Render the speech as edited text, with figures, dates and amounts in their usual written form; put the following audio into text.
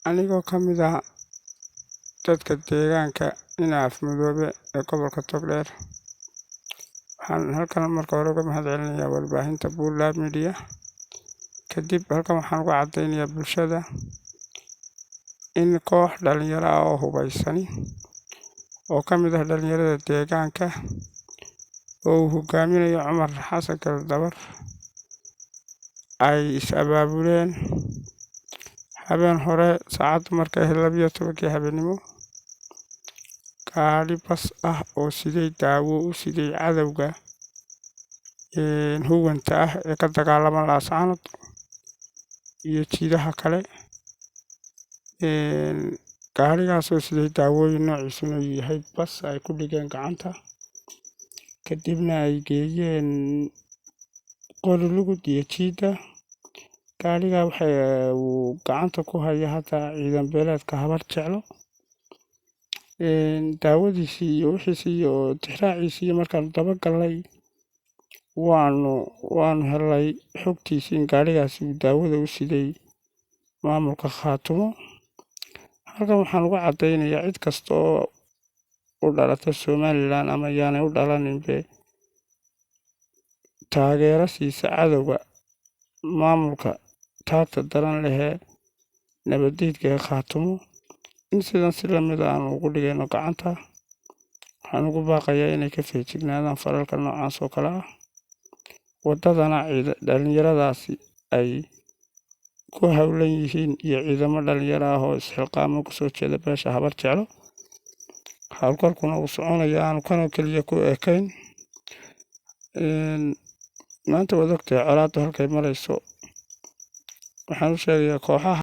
anigoo ka mid ah dadka deegaanka Inaaf Madoobe ee gobolka Togdheer. Waxaan halkan marka hore uga mahadcelinayaa warbaahinta Bulla Media. Kadib halkan waxaan uga caddeynayaa bulshada in koox dhalinyaro ah oo hubaysani oo ka mid ah dhalinyarada deegaanka oo uu hogaaminayo Cumar Xasan Kaldabar ay is-abaabuleen habeen hore saacadu markay ahayd 12 habeenimo. Gaari bas ah oo siday daawo u siday cadowga huwanta ah ee ka dagaalama Laascaanood iyo jiidaha kale. Gaarigaas oo siday daawooyin noociisuna yahay bas ay ku dhigeen gacanta, kadibna ay geeyeen Qorylugud iyo jiida. Gaariga uu gacanta ku haya hadda ciidan beeleedka Habar Jeclo. Daawadiisii iyo wixiisii iyo tixraaciisii markaan daba galnay waanu helnay xogtiisii in gaarigaasi uu daawada u siday maamulka Khaatumo. Halkan waxaan uga caddeynayaa cid kasta oo u dhalata Somaliland ama yaanay u dhalaninbe taageero siisa cadowga maamulka taagta daran lehee nabaddiidka ee Khaatumo in sidan si lamid ah aan ugu dhigayno gacanta. Waxaan ugu baaqayaa inay ka feejignaadaan falalka noocaas oo kale ah. Waddadana dhalinyaradaasi ay ku hawlan yihiin iyo ciidamo dhalinyaro ah oo isxilqaamo kusoo jeeda beesha Habar Jeclo. Hawlgalkuna uu soconaya aanu kanoo keliya ku ekayn. Maanta waad ogtahay colaaddu halkay marayso. Waxaan u sheegayaa kooxaha